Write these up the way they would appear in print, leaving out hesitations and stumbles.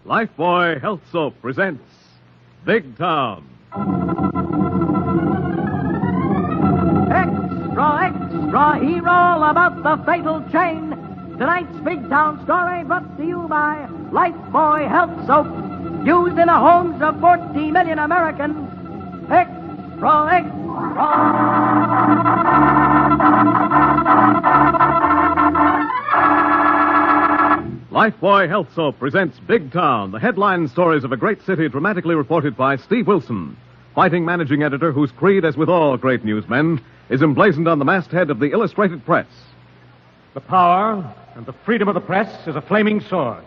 Lifebuoy Health Soap presents Big Town. Extra, extra, hear all about the fatal chain. Tonight's Big Town story brought to you by Lifebuoy Health Soap, used in the homes of 40 million Americans. Extra, extra. Lifebuoy Health Soap presents Big Town, the headline stories of a great city dramatically reported by Steve Wilson, fighting managing editor whose creed, as with all great newsmen, is emblazoned on the masthead of the Illustrated Press. The power and the freedom of the press is a flaming sword,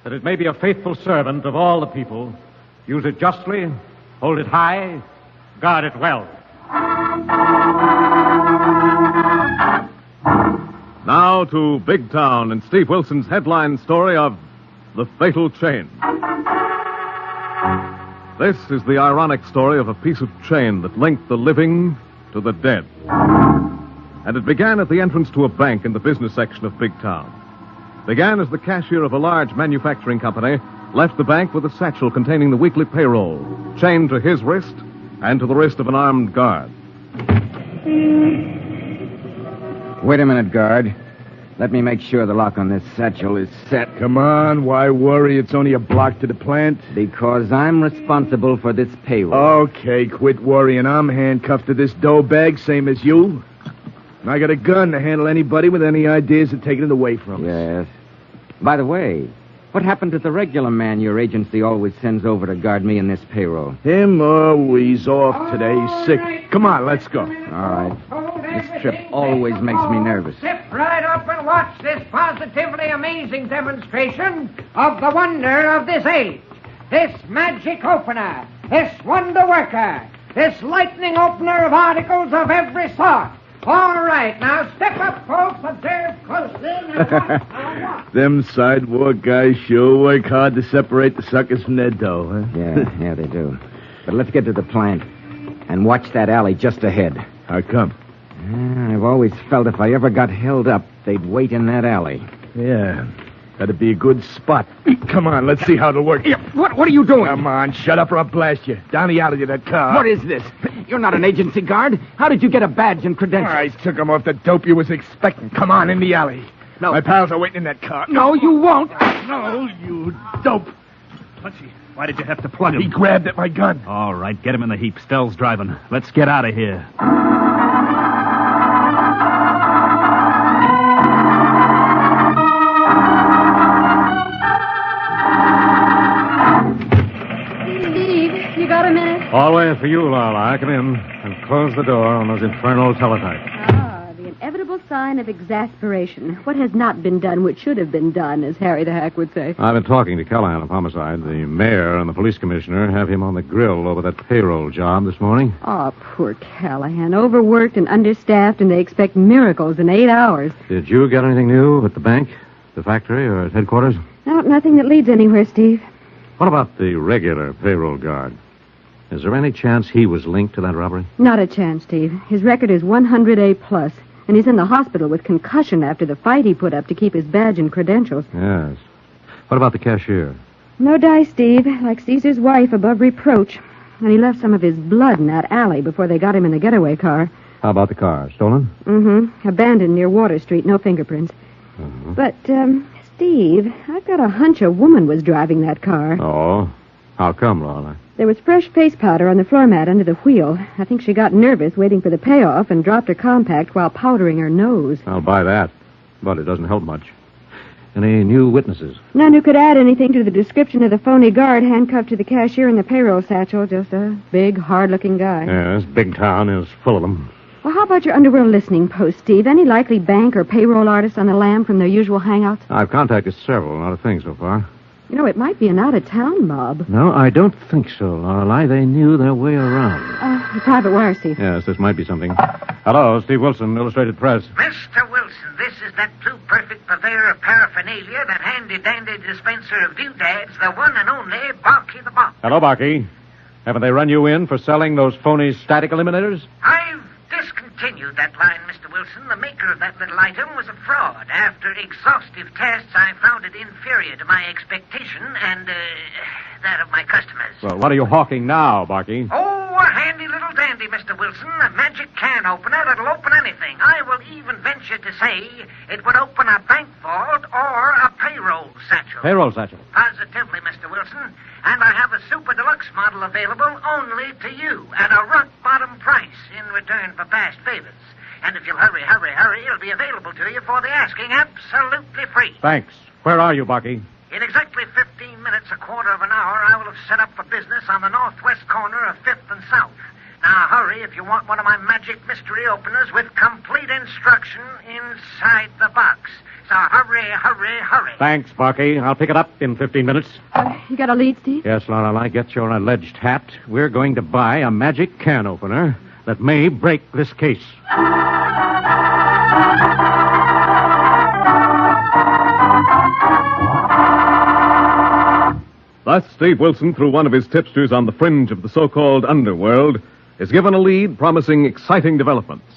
that it may be a faithful servant of all the people. Use it justly, hold it high, guard it well. Now to Big Town and Steve Wilson's headline story of The Fatal Chain. This is the ironic story of a piece of chain that linked the living to the dead. And it began at the entrance to a bank in the business section of Big Town. Began as the cashier of a large manufacturing company left the bank with a satchel containing the weekly payroll, chained to his wrist and to the wrist of an armed guard. Wait a minute, guard. Let me make sure the lock on this satchel is set. Come on, why worry? It's only a block to the plant. Because I'm responsible for this payroll. Okay, quit worrying. I'm handcuffed to this dough bag, same as you. And I got a gun to handle anybody with any ideas of taking it away from us. Yes. By the way, what happened to the regular man your agency always sends over to guard me in this payroll? Him? Oh, he's off today. He's sick. Right. Come on, let's go. All right. This trip always makes me nervous. Step right up and watch this positively amazing demonstration of the wonder of this age. This magic opener, this wonder worker, this lightning opener of articles of every sort. All right, now step up, folks. Observe closely. Now watch. Them sidewalk guys sure work hard to separate the suckers from their dough, huh? Yeah, they do. But let's get to the plant and watch that alley just ahead. How come? I've always felt if I ever got held up, they'd wait in that alley. Yeah, that'd be a good spot. Come on, let's see how it'll work. What are you doing? Come on, shut up or I'll blast you. Down the alley to that car. What is this? You're not an agency guard. How did you get a badge and credentials? I took him off the dope you was expecting. Come on, in the alley. No. My pals are waiting in that car. No, you won't. No, you dope. Punchy, why did you have to plug He him? grabbed at my gun. All right, get him in the heap. Stell's driving. Let's get out of here. Steve, you got a minute? All waiting for you, Lala. Come in and close the door on those infernal teletypes. The inevitable sign of exasperation. What has not been done, which should have been done, as Harry the Hack would say. I've been talking to Callahan of Homicide. The mayor and the police commissioner have him on the grill over that payroll job this morning. Oh, poor Callahan. Overworked and understaffed, and they expect miracles in 8 hours. Did you get anything new at the bank, the factory, or at headquarters? No, nothing that leads anywhere, Steve. What about the regular payroll guard? Is there any chance he was linked to that robbery? Not a chance, Steve. His record is 100A plus, and he's in the hospital with concussion after the fight he put up to keep his badge and credentials. Yes. What about the cashier? No dice, Steve. Like Caesar's wife, above reproach. And he left some of his blood in that alley before they got him in the getaway car. How about the car? Stolen? Mm-hmm. Abandoned near Water Street. No fingerprints. Uh-huh. But, Steve, I've got a hunch a woman was driving that car. Oh. How come, Lala? There was fresh face powder on the floor mat under the wheel. I think she got nervous waiting for the payoff and dropped her compact while powdering her nose. I'll buy that. But it doesn't help much. Any new witnesses? None who could add anything to the description of the phony guard handcuffed to the cashier in the payroll satchel. Just a big, hard-looking guy. Yes, Big Town is full of them. Well, how about your underworld listening post, Steve? Any likely bank or payroll artists on the lam from their usual hangouts? I've contacted several, not a thing so far. You know, it might be an out-of-town mob. No, I don't think so, Lorelei. They knew their way around. The private wire, Steve. Yes, this might be something. Hello, Steve Wilson, Illustrated Press. Mr. Wilson, this is that blue-perfect purveyor of paraphernalia, that handy-dandy dispenser of doodads, the one and only Barky the Bop. Hello, Barky. Haven't they run you in for selling those phony static eliminators? I've discontinued continued that line, Mr. Wilson, the maker of that little item was a fraud. After exhaustive tests, I found it inferior to my expectation and that of my customers. Well, what are you hawking now, Barky? Oh, a handy little dandy, Mr. Wilson. A magic can opener that'll open anything. I will even venture to say it would open a bank vault or a payroll satchel. Payroll satchel. Positively, Mr. Wilson. And I have a super deluxe model available only to you at a rock-bottom price in return for past favors. And if you'll hurry, it'll be available to you for the asking, absolutely free. Thanks. Where are you, Barky? In exactly 15 minutes, a quarter of an hour, I will have set up for business on the northwest corner of 5th and South. Now, hurry if you want one of my magic mystery openers with complete instruction inside the box. So hurry. Thanks, Barky. I'll pick it up in 15 minutes. You got a lead, Steve? Yes, Lorelei, get your alleged hat. We're going to buy a magic can opener that may break this case. Thus, Steve Wilson, through one of his tipsters on the fringe of the so-called underworld, is given a lead promising exciting developments.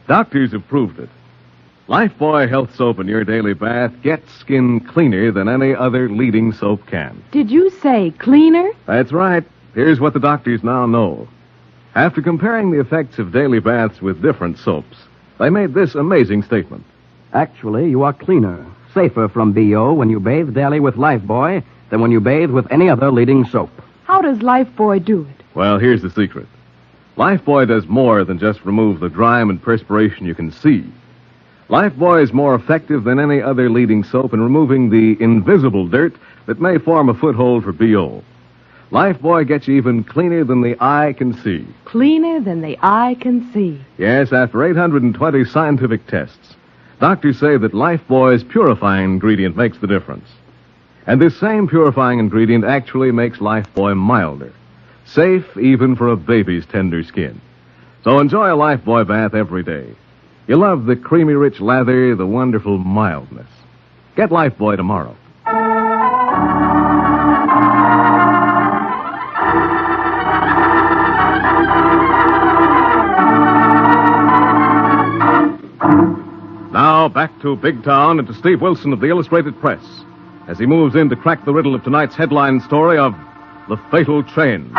Doctors have proved it. Lifebuoy Health Soap in your daily bath gets skin cleaner than any other leading soap can. Did you say cleaner? That's right. Here's what the doctors now know. After comparing the effects of daily baths with different soaps, they made this amazing statement. Actually, you are cleaner, safer from BO when you bathe daily with Lifebuoy than when you bathe with any other leading soap. How does Lifebuoy do it? Well, here's the secret. Lifebuoy does more than just remove the grime and perspiration you can see. Lifebuoy is more effective than any other leading soap in removing the invisible dirt that may form a foothold for BO. Lifebuoy gets you even cleaner than the eye can see. Cleaner than the eye can see. Yes, after 820 scientific tests, doctors say that Lifebuoy's purifying ingredient makes the difference. And this same purifying ingredient actually makes Lifebuoy milder, safe even for a baby's tender skin. So enjoy a Lifebuoy bath every day. You'll love the creamy rich lather, the wonderful mildness. Get Lifebuoy tomorrow. Now, back to Big Town and to Steve Wilson of the Illustrated Press as he moves in to crack the riddle of tonight's headline story of The Fatal Chain.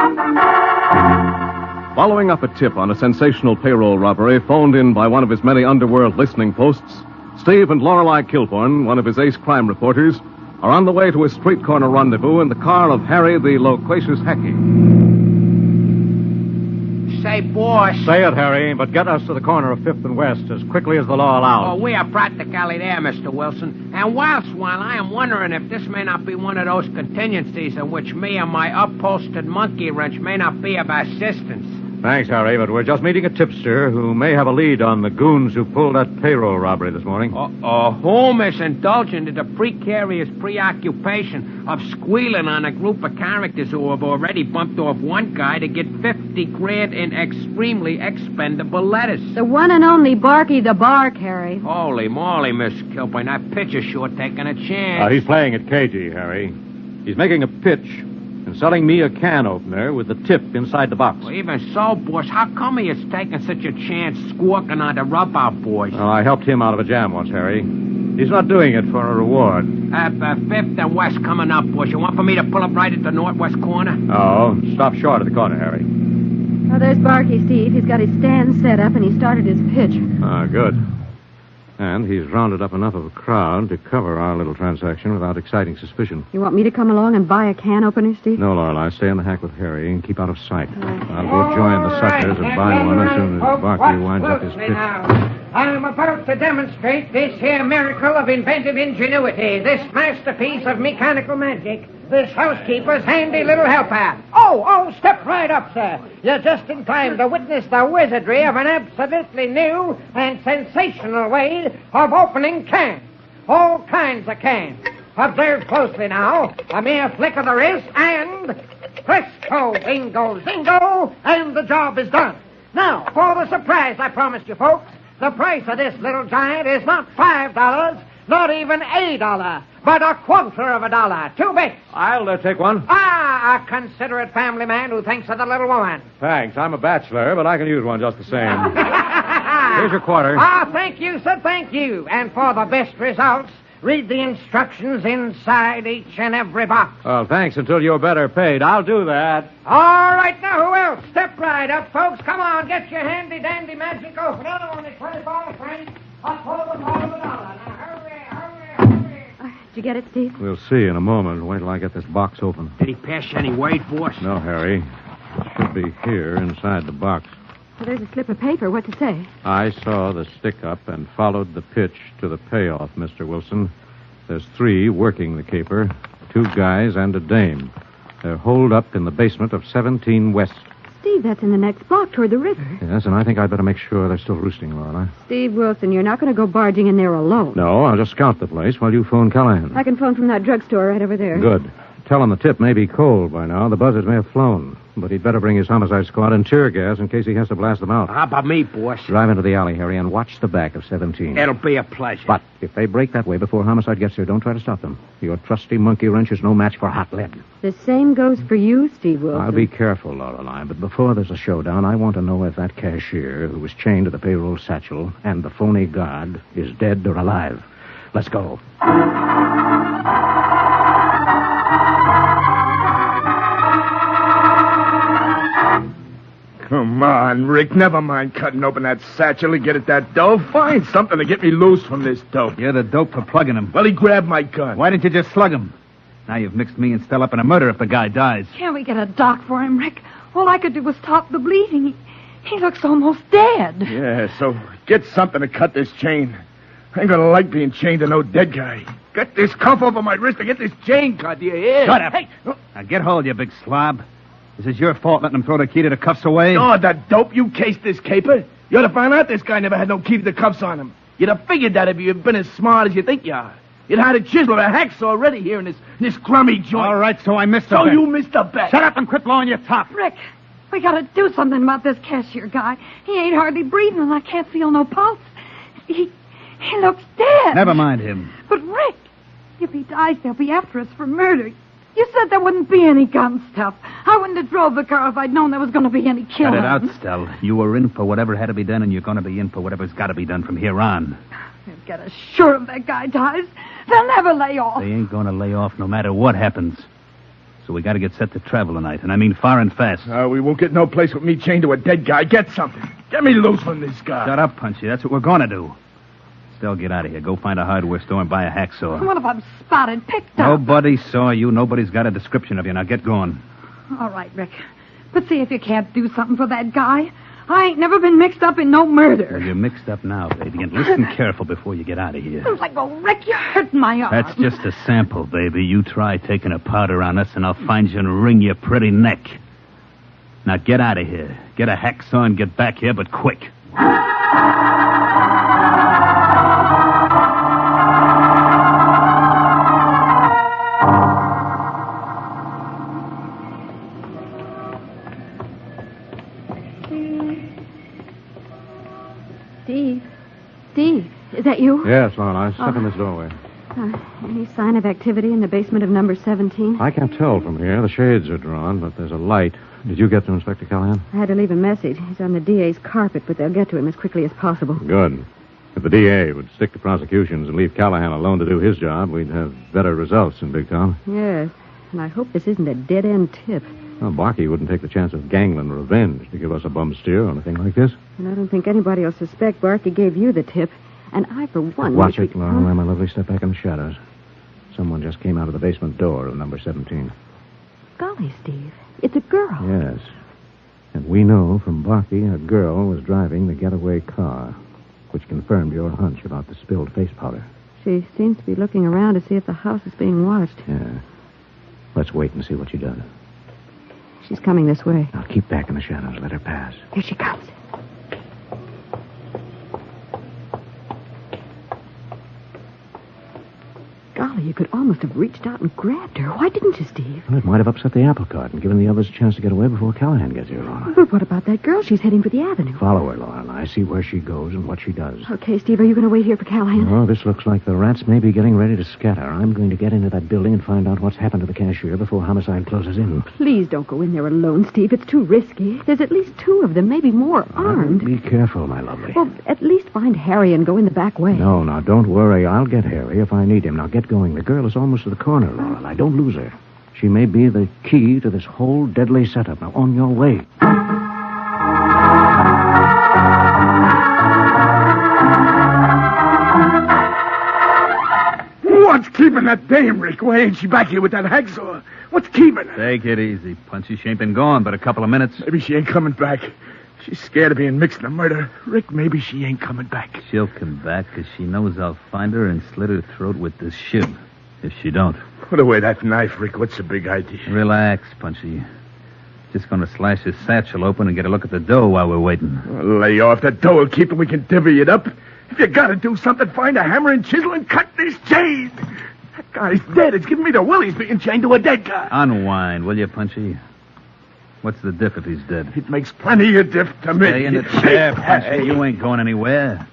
Following up a tip on a sensational payroll robbery phoned in by one of his many underworld listening posts, Steve and Lorelei Kilborn, one of his ace crime reporters, are on the way to a street corner rendezvous in the car of Harry the loquacious Hackey. Say, boss. Say it, Harry, but get us to the corner of 5th and West as quickly as the law allows. Oh, we are practically there, Mr. Wilson. And while I am wondering if this may not be one of those contingencies in which me and my upholstered monkey wrench may not be of assistance. Thanks, Harry, but we're just meeting a tipster who may have a lead on the goons who pulled that payroll robbery this morning. Holmes indulging in the precarious preoccupation of squealing on a group of characters who have already bumped off one guy to get 50 grand in extremely expendable letters. The one and only Barky the Bark, Harry. Holy moly, Miss Kilburn, that pitcher's sure taking a chance. He's playing it cagey, Harry. He's making a pitch and selling me a can opener with the tip inside the box. Well, even so, boss, how come he is taking such a chance squawking on the rub-out boys? Well, I helped him out of a jam once, Harry. He's not doing it for a reward. 5th and West coming up, boss. You want for me to pull up right at the northwest corner? Oh, stop short at the corner, Harry. Oh, there's Barky, Steve. He's got his stand set up, and he started his pitch. Good. And he's rounded up enough of a crowd to cover our little transaction without exciting suspicion. You want me to come along and buy a can opener, Steve? No, Lorelei. Stay in the hack with Harry and keep out of sight. I'll go join the suckers and buy one as soon as Barkley winds up his pitch. I'm about to demonstrate this here miracle of inventive ingenuity, this masterpiece of mechanical magic, this housekeeper's handy little helper. Oh, step right up, sir. You're just in time to witness the wizardry of an absolutely new and sensational way of opening cans. All kinds of cans. Observe closely now. A mere flick of the wrist and presto, bingo, zingo, and the job is done. Now, for the surprise I promised you folks, the price of this little giant is not $5, Not even $1, but $0.25. 2 bits. I'll take one. Ah, a considerate family man who thinks of the little woman. Thanks. I'm a bachelor, but I can use one just the same. Here's your quarter. Ah, thank you, sir, thank you. And for the best results, read the instructions inside each and every box. Well, thanks until you're better paid. I'll do that. All right, now, who else? Step right up, folks. Come on, get your handy-dandy magic opener. Only 25 cents. A total of $1. Now, hurry. Did you get it, Steve? We'll see in a moment. Wait till I get this box open. Did he pass you any word for us? No, Harry. It should be here inside the box. Well, there's a slip of paper. What to say? I saw the stick-up and followed the pitch to the payoff, Mr. Wilson. There's 3 working the caper, 2 guys and a dame. They're holed up in the basement of 17 West. Steve, that's in the next block toward the river. Yes, and I think I'd better make sure they're still roosting, Lorelei. Steve Wilson, you're not going to go barging in there alone. No, I'll just scout the place while you phone Callahan. I can phone from that drugstore right over there. Good. Tell him the tip may be cold by now. The buzzards may have flown. But he'd better bring his homicide squad and tear gas in case he has to blast them out. How about me, boss? Drive into the alley, Harry, and watch the back of 17. It'll be a pleasure. But if they break that way before homicide gets there, don't try to stop them. Your trusty monkey wrench is no match for hot lead. The same goes for you, Steve Wilson. I'll be careful, Lorelei, but before there's a showdown, I want to know if that cashier who was chained to the payroll satchel and the phony guard is dead or alive. Let's go. Come on, Rick. Never mind cutting open that satchel and get at that dough. Find something to get me loose from this dope. You're the dope for plugging him. Well, he grabbed my gun. Why didn't you just slug him? Now you've mixed me and Stella up in a murder if the guy dies. Can't we get a doc for him, Rick? All I could do was stop the bleeding. He looks almost dead. Yeah, so get something to cut this chain. I ain't gonna like being chained to no dead guy. Get this cuff over my wrist and get this chain cut, do you hear? Shut up. Hey! Now get hold, you big slob. This is your fault letting him throw the key to the cuffs away. Oh, that dope you cased this caper. You ought to find out this guy never had no key to the cuffs on him. You'd have figured that if you'd been as smart as you think you are. You'd had a chisel or a hacksaw ready here in this crummy joint. All right, so I missed the So bet. you missed the bet. Shut up and quit blowing your top. Rick, we gotta do something about this cashier guy. He ain't hardly breathing and I can't feel no pulse. He looks dead. Never mind him. But Rick, if he dies, they'll be after us for murder. You said there wouldn't be any gun stuff. I wouldn't have drove the car if I'd known there was going to be any killing. Cut it out, Stell. You were in for whatever had to be done, and you're going to be in for whatever's got to be done from here on. They'll get us sure if that guy dies. They'll never lay off. They ain't going to lay off no matter what happens. So we got to get set to travel tonight, and I mean far and fast. We won't get no place with me chained to a dead guy. Get something. Get me loose from this guy. Shut up, Punchy. That's what we're going to do. Stell, get out of here. Go find a hardware store and buy a hacksaw. What if I'm spotted, picked up? Nobody saw you. Nobody's got a description of you. Now get going. All right, Rick. But see if you can't do something for that guy. I ain't never been mixed up in no murder. Well, you're mixed up now, baby, and listen careful before you get out of here. It's like, oh, Rick, you're hurting my arm. That's just a sample, baby. You try taking a powder on us, and I'll find you and wring your pretty neck. Now get out of here. Get a hacksaw and get back here, but quick. Steve, is that you? Yes, Lorelei. Step in this doorway. Any sign of activity in the basement of number 17? I can't tell from here. The shades are drawn, but there's a light. Did you get to Inspector Callahan? I had to leave a message. He's on the DA's carpet, but they'll get to him as quickly as possible. Good. If the DA would stick to prosecutions and leave Callahan alone to do his job, we'd have better results in Big Town. Yes, and I hope this isn't a dead-end tip. Well, Barkey wouldn't take the chance of gangland revenge to give us a bum steer on a thing like this. And I don't think anybody will suspect Barkey gave you the tip. And I, for one... Watch it, Lorelei, my lovely. Step back in the shadows. Someone just came out of the basement door of number 17. Golly, Steve, it's a girl. Yes. And we know from Barkey a girl was driving the getaway car, which confirmed your hunch about the spilled face powder. She seems to be looking around to see if the house is being watched. Yeah. Let's wait and see what she does. She's coming this way. Now keep back in the shadows. Let her pass. Here she comes. Golly, Golly, you could almost have reached out and grabbed her. Why didn't you, Steve? Well, it might have upset the apple cart and given the others a chance to get away before Callahan gets here, Laura. But what about that girl? She's heading for the avenue. Follow her, Laura, and I see where she goes and what she does. Okay, Steve, are you going to wait here for Callahan? Oh, this looks like the rats may be getting ready to scatter. I'm going to get into that building and find out what's happened to the cashier before homicide closes in. Please don't go in there alone, Steve. It's too risky. There's at least 2 of them, maybe more, armed. Be careful, my lovely. Well, at least find Harry and go in the back way. No, now, don't worry. I'll get Harry if I need him. Now, get going. The girl is almost to the corner, Laura. Now, don't lose her. She may be the key to this whole deadly setup. Now, on your way. What's keeping that dame, Rick? Why ain't she back here with that hacksaw? What's keeping her? Take it easy, Punchy. She ain't been gone but a couple of minutes. Maybe she ain't coming back. She's scared of being mixed in a murder. Rick, maybe she ain't coming back. She'll come back because she knows I'll find her and slit her throat with this shiv. If she don't. Put away that knife, Rick. What's the big idea? Relax, Punchy. Just going to slash his satchel open and get a look at the dough while we're waiting. Well, lay off. The dough will keep and we can divvy it up. If you gotta do something, find a hammer and chisel and cut this chain. That guy's dead. It's giving me the willies being chained to a dead guy. Unwind, will you, Punchy? What's the diff if he's dead? It makes plenty of diff to me. Stay in the chair, Punchy. You ain't going anywhere.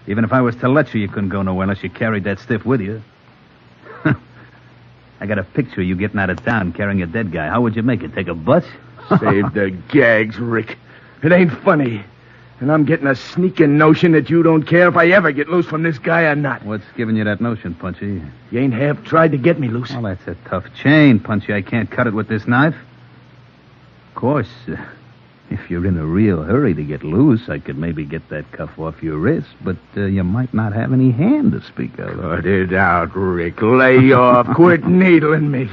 Even if I was to let you, you couldn't go nowhere unless you carried that stiff with you. I got a picture of you getting out of town carrying a dead guy. How would you make it? Take a bus? Save the gags, Rick. It ain't funny. And I'm getting a sneaking notion that you don't care if I ever get loose from this guy or not. What's giving you that notion, Punchy? You ain't half tried to get me loose. Well, that's a tough chain, Punchy. I can't cut it with this knife. Of course, if you're in a real hurry to get loose, I could maybe get that cuff off your wrist, but you might not have any hand to speak of. Cut it out, Rick. Lay off. Quit needling me.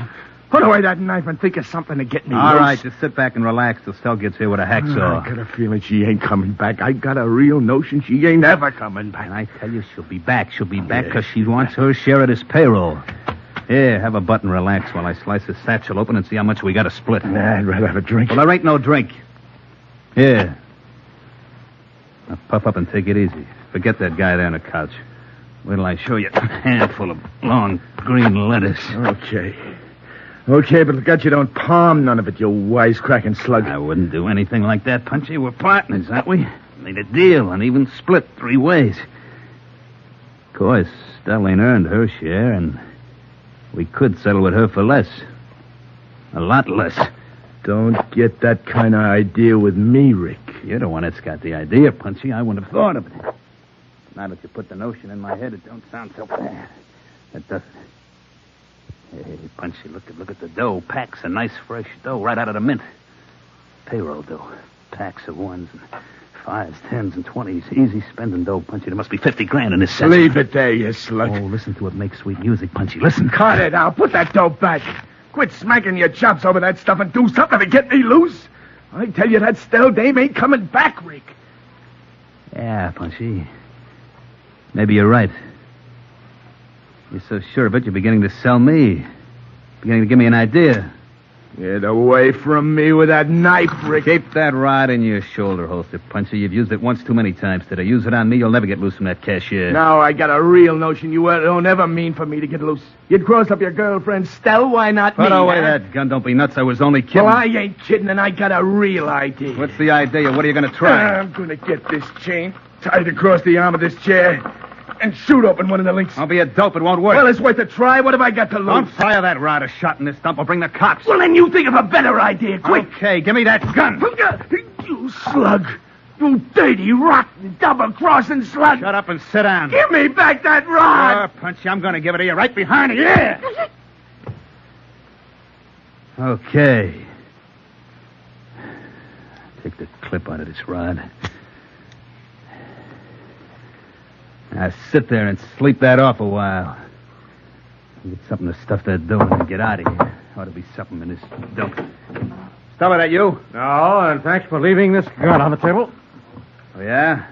Put away that knife and think of something to get me loose. All right, just sit back and relax till Stell gets here with a hacksaw. I got a feeling she ain't coming back. I got a real notion she ain't ever coming back. And I tell you, she'll be back. She'll be back because she wants her share of this payroll. Here, have a butt and relax while I slice the satchel open and see how much we got to split. Nah, I'd rather have a drink. Well, there ain't no drink. Here. Now, puff up and take it easy. Forget that guy there on the couch. Wait till I show you a handful of long green lettuce. Okay, but look out you don't palm none of it, you wisecracking slug. I wouldn't do anything like that, Punchy. We're partners, aren't we? Made a deal, an even split 3 ways. Of course, Stell ain't earned her share, and we could settle with her for less. A lot less. Don't get that kind of idea with me, Rick. You're the one that's got the idea, Punchy. I wouldn't have thought of it. Now that you put the notion in my head, it don't sound so bad. It doesn't. Hey, Punchy, look at the dough. Packs of nice, fresh dough right out of the mint. Payroll dough. Packs of 1s and 5s, 10s, and 20s. Easy spending dough, Punchy. There must be 50 grand in this set. Leave it there, you slug. Oh, listen to it make sweet music, Punchy. Listen. Cut it out. Put that dough back. Quit smacking your chops over that stuff and do something to get me loose. I tell you, that Stell dame ain't coming back, Rick. Yeah, Punchy. Maybe you're right. You're so sure of it, you're beginning to sell me. Beginning to give me an idea. Get away from me with that knife, Rick. Keep that rod in your shoulder holster, Punchy. You've used it once too many times today. Use it on me, you'll never get loose from that cashier. Now I got a real notion you don't ever mean for me to get loose. You'd cross up your girlfriend, Stell. Why not me? Put away that gun. Don't be nuts. I was only kidding. Well, I ain't kidding, and I got a real idea. What's the idea? What are you going to try? I'm going to get this chain tied across the arm of this chair and shoot open one of the links. Don't be a dope. It won't work. Well, it's worth a try. What have I got to lose? Don't fire that rod. A shot in this stump will bring the cops. Well, then you think of a better idea, quick. Okay, give me that gun. You slug. You dirty, rotten, double-crossing slug. Shut up and sit down. Give me back that rod. Punchy, I'm going to give it to you right behind you. Yeah. Okay. Take the clip out of this rod. Now sit there and sleep that off a while. Get something to stuff that dough and get out of here. Ought to be something in this dough. Stop it, that you? No, and thanks for leaving this gun on the table. Oh, yeah?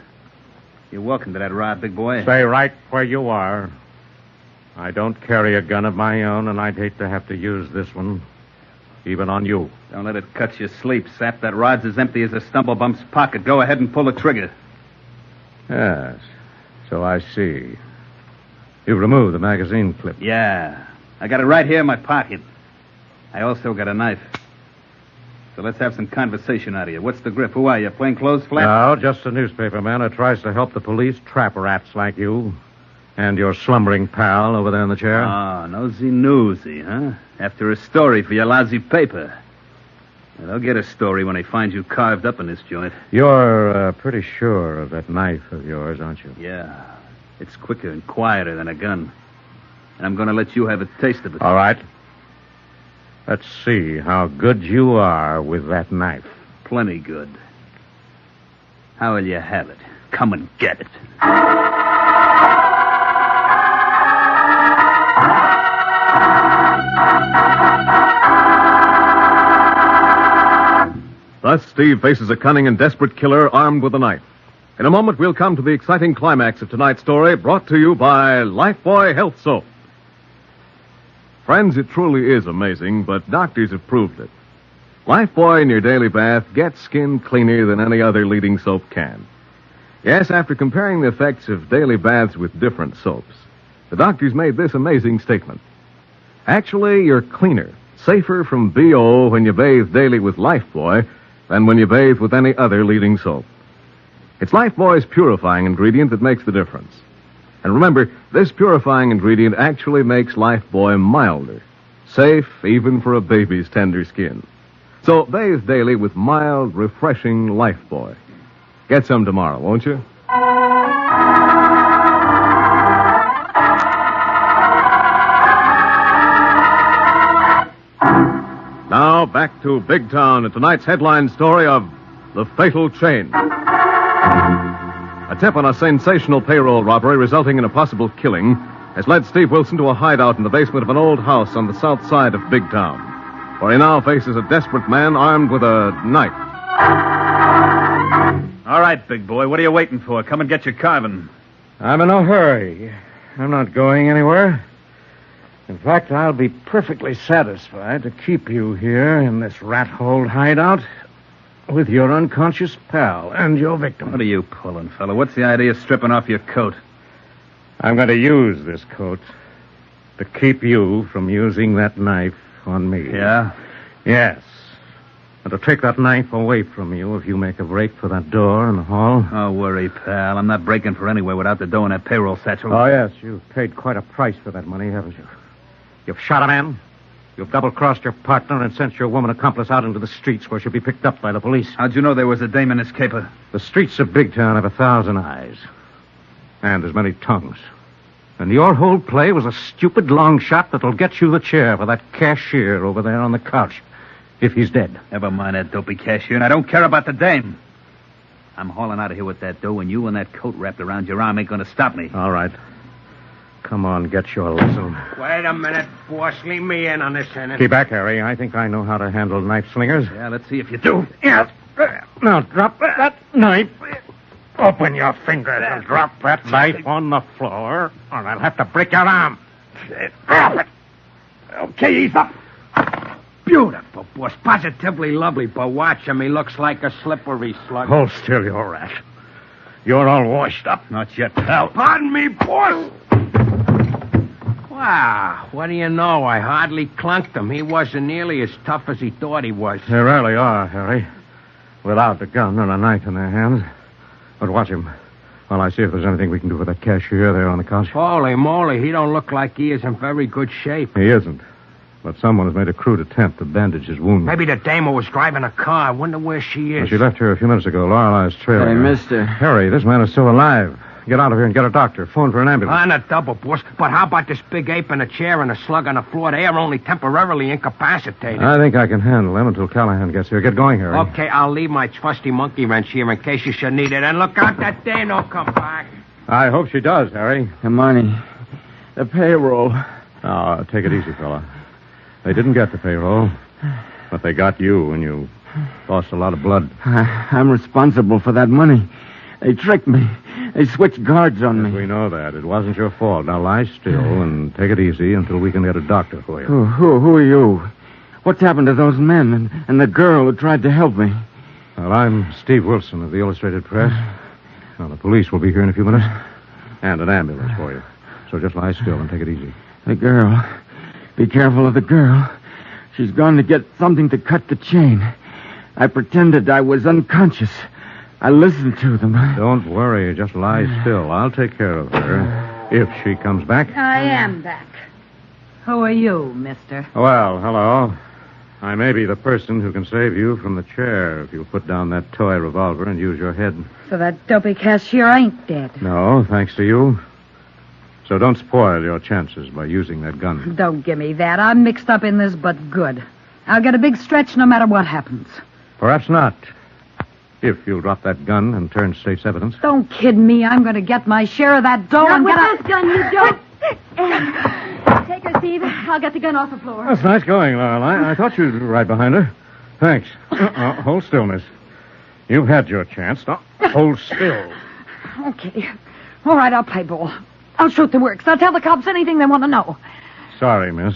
You're welcome to that rod, big boy. Stay right where you are. I don't carry a gun of my own, and I'd hate to have to use this one, even on you. Don't let it cut your sleep, Sap. That rod's as empty as a stumblebump's pocket. Go ahead and pull the trigger. Yes, so I see. You removed the magazine clip. Yeah. I got it right here in my pocket. I also got a knife. So let's have some conversation out of you. What's the grip? Who are you? Plainclothes flat? No, just a newspaper man who tries to help the police trap rats like you. And your slumbering pal over there in the chair. Oh, nosy, huh? After a story for your lousy paper. Well, they'll get a story when they find you carved up in this joint. You're pretty sure of that knife of yours, aren't you? Yeah. It's quicker and quieter than a gun. And I'm going to let you have a taste of it. All right. Let's see how good you are with that knife. Plenty good. How will you have it? Come and get it. Thus, Steve faces a cunning and desperate killer armed with a knife. In a moment, we'll come to the exciting climax of tonight's story, brought to you by Lifebuoy Health Soap. Friends, it truly is amazing, but doctors have proved it. Lifebuoy in your daily bath gets skin cleaner than any other leading soap can. Yes, after comparing the effects of daily baths with different soaps, the doctors made this amazing statement. Actually, you're cleaner, safer from BO when you bathe daily with Lifebuoy than when you bathe with any other leading soap. It's Lifebuoy's purifying ingredient that makes the difference. And remember, this purifying ingredient actually makes Lifebuoy milder, safe even for a baby's tender skin. So bathe daily with mild, refreshing Lifebuoy. Get some tomorrow, won't you? Now, back to Big Town and tonight's headline story of The Fatal Chain. A tip on a sensational payroll robbery resulting in a possible killing has led Steve Wilson to a hideout in the basement of an old house on the south side of Big Town, where he now faces a desperate man armed with a knife. All right, big boy, what are you waiting for? Come and get your carving. I'm in no hurry. I'm not going anywhere. In fact, I'll be perfectly satisfied to keep you here in this rat-hole hideout with your unconscious pal and your victim. What are you pulling, fella? What's the idea of stripping off your coat? I'm going to use this coat to keep you from using that knife on me. Yeah? Yes. And to take that knife away from you if you make a break for that door in the hall. Don't worry, pal. I'm not breaking for anywhere without the dough in that payroll satchel. Oh, yes. You've paid quite a price for that money, haven't you? You've shot a man. You've double-crossed your partner and sent your woman accomplice out into the streets where she'll be picked up by the police. How'd you know there was a dame in this caper? The streets of Big Town have 1,000 eyes. And as many tongues. And your whole play was a stupid long shot that'll get you the chair for that cashier over there on the couch. If he's dead. Never mind that dopey cashier, and I don't care about the dame. I'm hauling out of here with that dough, and you and that coat wrapped around your arm ain't going to stop me. All right. Come on, get your lesson. Wait a minute, boss. Leave me in on this end. Keep back, Harry. I think I know how to handle knife slingers. Yeah, let's see if you do. Yes. Now, drop that knife. Open your fingers and drop that knife on the floor, or I'll have to break your arm. Drop it. Okay, ease up. Beautiful, boss. Positively lovely, but watch him. He looks like a slippery slug. Hold still, you rat. You're all washed up. Not yet, pal. Pardon me, boss. Wow, what do you know? I hardly clunked him. He wasn't nearly as tough as he thought he was. They really are, Harry. Without a gun and a knife in their hands. But watch him while I see if there's anything we can do for that cashier there on the couch. Holy moly, he don't look like he is in very good shape. He isn't. But someone has made a crude attempt to bandage his wound. Maybe the dame who was driving a car. I wonder where she is. Well, she left here a few minutes ago. Lorelei's trailing Hey, her. mister. Harry, this man is still alive. Get out of here and get a doctor. Phone for an ambulance. On a double, boss. But how about this big ape in a chair and a slug on the floor? They are only temporarily incapacitated. I think I can handle them until Callahan gets here. Get going, Harry. Okay, I'll leave my trusty monkey wrench here in case you should need it. And look out that dame don't come back. I hope she does, Harry. The money. The payroll. Now, take it easy, fella. They didn't get the payroll, but they got you, and you lost a lot of blood. I'm responsible for that money. They tricked me. They switched guards on me. We know that. It wasn't your fault. Now lie still and take it easy until we can get a doctor for you. Who are you? What's happened to those men and the girl who tried to help me? Well, I'm Steve Wilson of the Illustrated Press. Now, the police will be here in a few minutes. And an ambulance for you. so just lie still and take it easy. The girl. Be careful of the girl. She's gone to get something to cut the chain. I pretended I was unconscious. I listened to them. Don't worry. Just lie still. I'll take care of her if she comes back. I am back. Who are you, mister? Well, hello. I may be the person who can save you from the chair if you'll put down that toy revolver and use your head. So that dopey cashier ain't dead. No, thanks to you. So don't spoil your chances by using that gun. Don't give me that. I'm mixed up in this, but good. I'll get a big stretch no matter what happens. Perhaps not. If you'll drop that gun and turn state's evidence. Don't kid me. I'm going to get my share of that dough Not and with get this gun, you don't. Take her, Steve. I'll get the gun off the floor. That's nice going, Lorelei. I thought you'd right behind her. Thanks. Hold still, miss. You've had your chance. Now, hold still. Okay. All right, I'll play ball. I'll shoot the works. I'll tell the cops anything they want to know. Sorry, miss.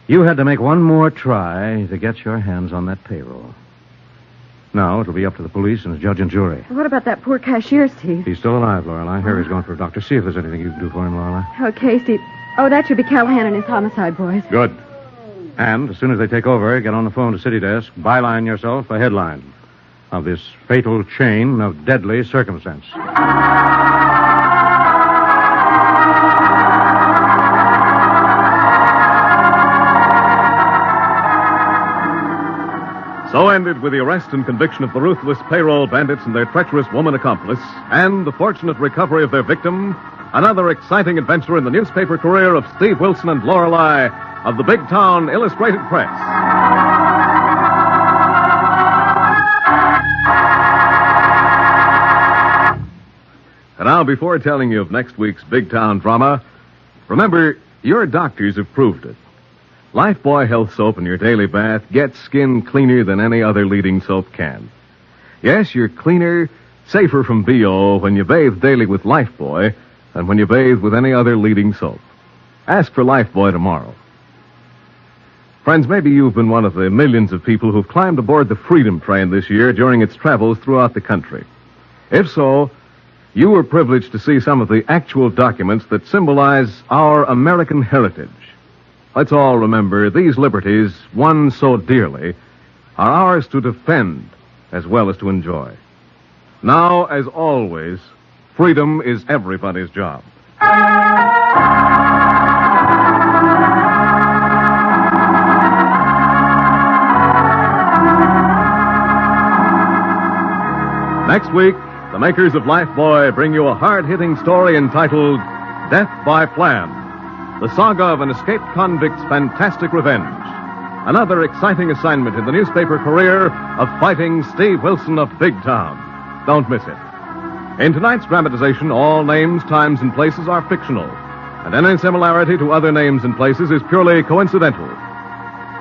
You had to make one more try to get your hands on that payroll. Now it'll be up to the police and the judge and jury. What about that poor cashier, Steve? He's still alive, Lorelei. Harry's going for a doctor. See if there's anything you can do for him, Lorelei. Okay, Steve. Oh, that should be Callahan and his homicide boys. Good. And as soon as they take over, get on the phone to City Desk, byline yourself a headline of this fatal chain of deadly circumstance. So ended with the arrest and conviction of the ruthless payroll bandits and their treacherous woman accomplice, and the fortunate recovery of their victim, another exciting adventure in the newspaper career of Steve Wilson and Lorelei of the Big Town Illustrated Press. And now, before telling you of next week's Big Town drama, remember, your doctors have proved it. Lifebuoy Health Soap in your daily bath gets skin cleaner than any other leading soap can. Yes, you're cleaner, safer from BO when you bathe daily with Lifebuoy than when you bathe with any other leading soap. Ask for Lifebuoy tomorrow. Friends, maybe you've been one of the millions of people who've climbed aboard the Freedom Train this year during its travels throughout the country. If so, you were privileged to see some of the actual documents that symbolize our American heritage. Let's all remember these liberties, won so dearly, are ours to defend as well as to enjoy. Now, as always, freedom is everybody's job. Next week, the makers of Lifebuoy bring you a hard-hitting story entitled Death by Plan. The saga of an escaped convict's fantastic revenge. Another exciting assignment in the newspaper career of fighting Steve Wilson of Big Town. Don't miss it. In tonight's dramatization, all names, times, and places are fictional, and any similarity to other names and places is purely coincidental.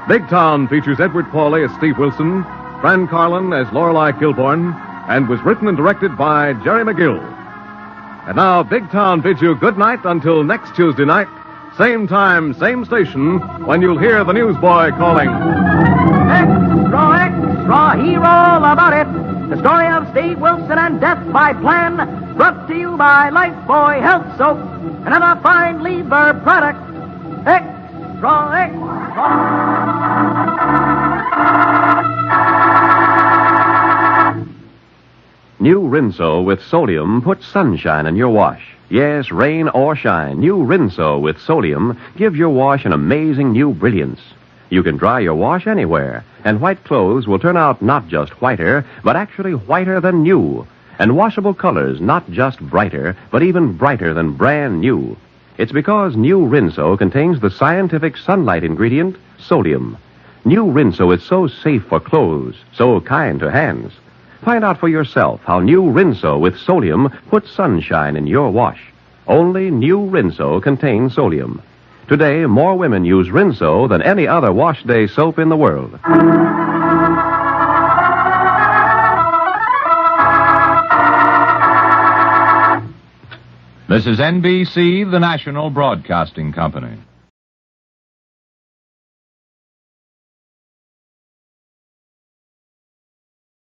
Big Town features Edward Pauley as Steve Wilson, Fran Carlin as Lorelei Kilborn, and was written and directed by Jerry McGill. And now, Big Town bids you good night until next Tuesday night. Same time, same station, when you'll hear the newsboy calling. Extra, extra, hear all about it. The story of Steve Wilson and Death by Plan, brought to you by Lifebuoy Health Soap, another fine lever product. Extra, extra. New Rinso with sodium puts sunshine in your wash. Yes, rain or shine, new Rinso with sodium give your wash an amazing new brilliance. You can dry your wash anywhere, and white clothes will turn out not just whiter, but actually whiter than new. And washable colors not just brighter, but even brighter than brand new. It's because new Rinso contains the scientific sunlight ingredient, sodium. New Rinso is so safe for clothes, so kind to hands. Find out for yourself how new Rinso with sodium puts sunshine in your wash. Only new Rinso contains sodium. Today, more women use Rinso than any other wash day soap in the world. This is NBC, the national broadcasting company.